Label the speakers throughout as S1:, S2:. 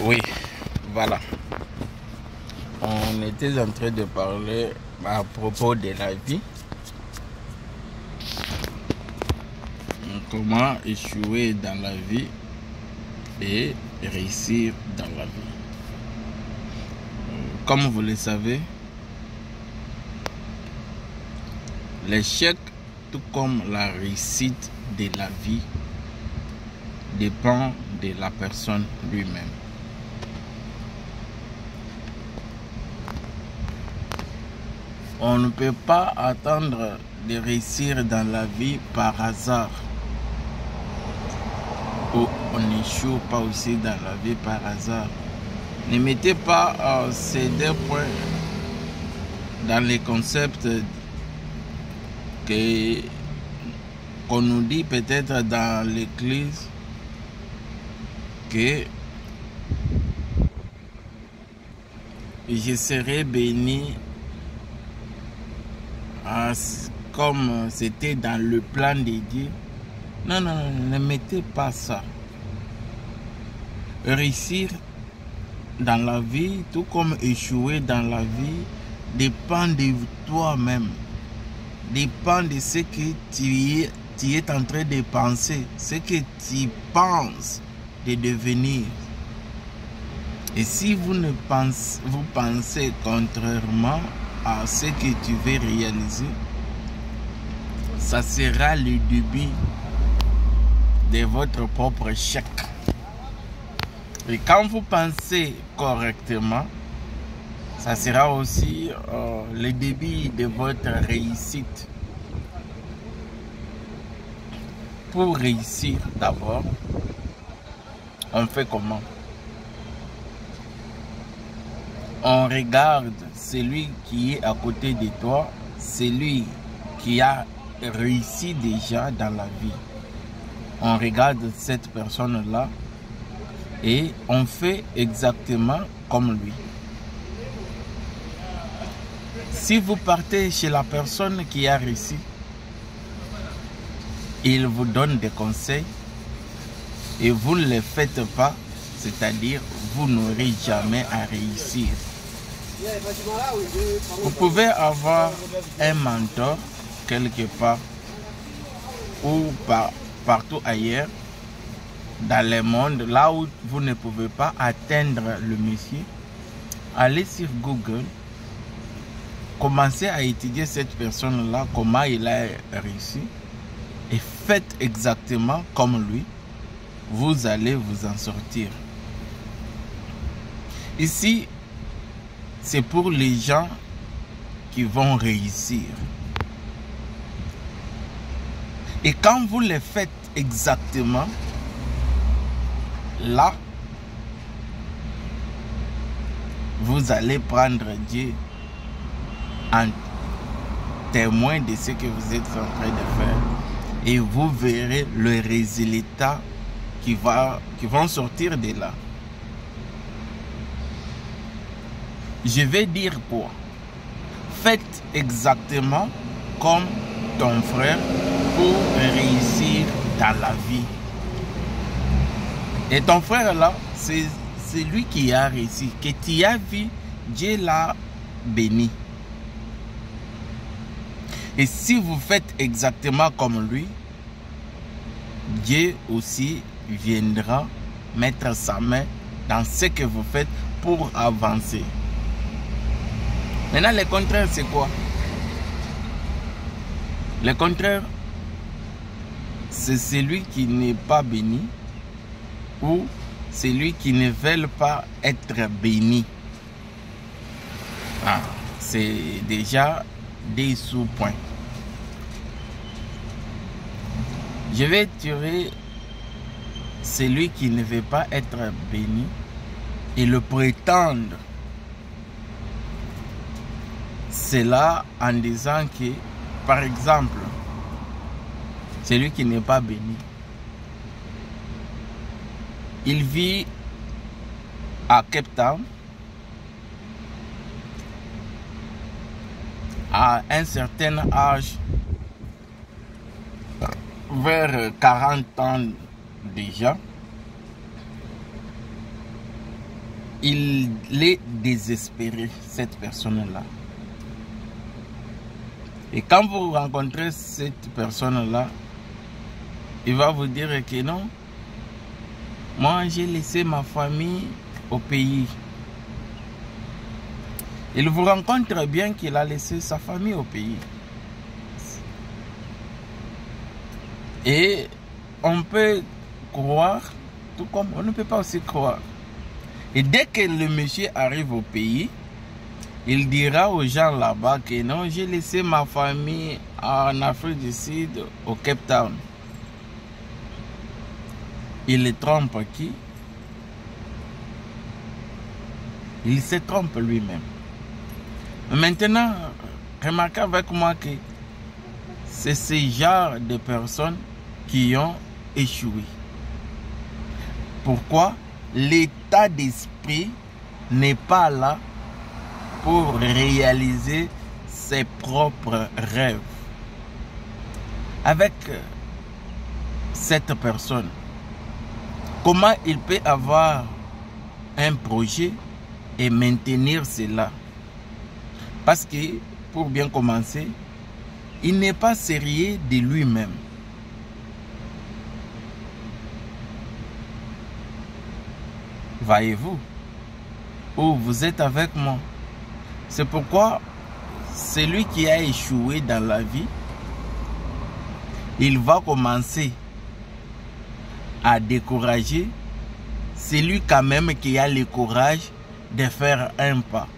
S1: Oui, voilà. On était en train de parler à propos de la vie. Comment échouer dans la vie et réussir dans la vie. Comme vous le savez, l'échec, tout comme la réussite de la vie, dépend de la personne lui-même. On ne peut pas attendre de réussir dans la vie par hasard. Ou on n'échoue pas aussi dans la vie par hasard. Ne mettez pas ces deux points dans les concepts qu'on nous dit peut-être dans l'église que je serai béni comme c'était dans le plan de Dieu. Non, non, non, ne mettez pas ça. Réussir dans la vie, tout comme échouer dans la vie, dépend de toi-même. Dépend de ce que tu es en train de penser, ce que tu penses de devenir. Et si vous pensez contrairement à ce que tu veux réaliser, ça sera le début de votre propre échec. Et quand vous pensez correctement, ça sera aussi le début de votre réussite. Pour réussir d'abord, on fait comment? On regarde celui qui est à côté de toi, celui qui a réussi déjà dans la vie. On regarde cette personne-là et on fait exactement comme lui. Si vous partez chez la personne qui a réussi, il vous donne des conseils et vous ne les faites pas, c'est-à-dire vous n'aurez jamais à réussir. Vous pouvez avoir un mentor quelque part ou partout ailleurs dans le monde, là où vous ne pouvez pas atteindre le monsieur. Allez sur Google, commencez à étudier cette personne-là, comment il a réussi, et faites exactement comme lui. Vous allez vous en sortir. Ici, c'est pour les gens qui vont réussir. Et quand vous le faites exactement, là, vous allez prendre Dieu en témoin de ce que vous êtes en train de faire. Et vous verrez le résultat qui vont sortir de là. Je vais dire quoi? Faites exactement comme ton frère pour réussir dans la vie. Et ton frère là, c'est lui qui a réussi, que tu as vu, Dieu l'a béni. Et si vous faites exactement comme lui, Dieu aussi viendra mettre sa main dans ce que vous faites pour avancer. Maintenant, le contraire, c'est quoi? Le contraire, c'est celui qui n'est pas béni ou celui qui ne veut pas être béni. Ah, c'est déjà des sous-points. Je vais tirer celui qui ne veut pas être béni et le prétendre. C'est là en disant que, par exemple, celui qui n'est pas béni, il vit à Cape Town, à un certain âge, vers 40 ans déjà, il est désespéré, cette personne-là. Et quand vous rencontrez cette personne-là, il va vous dire que non, moi j'ai laissé ma famille au pays. Il vous raconte très bien qu'il a laissé sa famille au pays. Et on peut croire, tout comme on ne peut pas aussi croire. Et dès que le monsieur arrive au pays, il dira aux gens là-bas que non, j'ai laissé ma famille en Afrique du Sud, au Cape Town. Il trompe qui? Il se trompe lui-même. Maintenant, remarquez avec moi que c'est ce genre de personnes qui ont échoué. Pourquoi? L'état d'esprit n'est pas là pour réaliser ses propres rêves. Avec cette personne, comment il peut avoir un projet et maintenir cela? Parce que, pour bien commencer, il n'est pas sérieux de lui-même. Voyez-vous? Ou vous êtes avec moi? C'est pourquoi celui qui a échoué dans la vie, il va commencer à décourager celui quand même qui a le courage de faire un pas.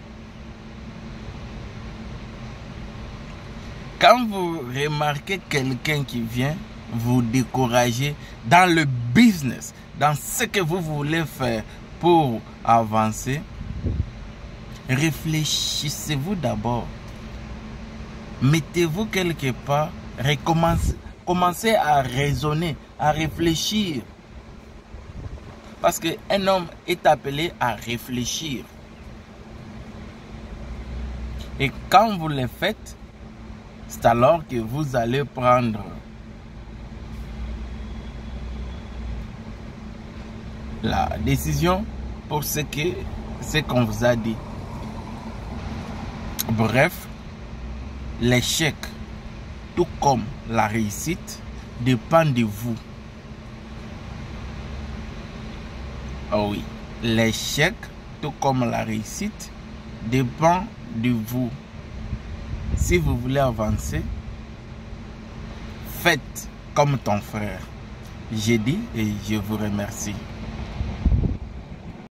S1: Quand vous remarquez quelqu'un qui vient vous décourager dans le business, dans ce que vous voulez faire pour avancer, réfléchissez-vous d'abord. Mettez-vous quelque part, commencez à raisonner, à réfléchir. Parce qu'un homme est appelé à réfléchir. Et quand vous le faites, c'est alors que vous allez prendre la décision pour ce qu'on vous a dit. Bref, l'échec, tout comme la réussite, dépend de vous. Oh oui, l'échec, tout comme la réussite, dépend de vous. Si vous voulez avancer, faites comme ton frère. J'ai dit et je vous remercie.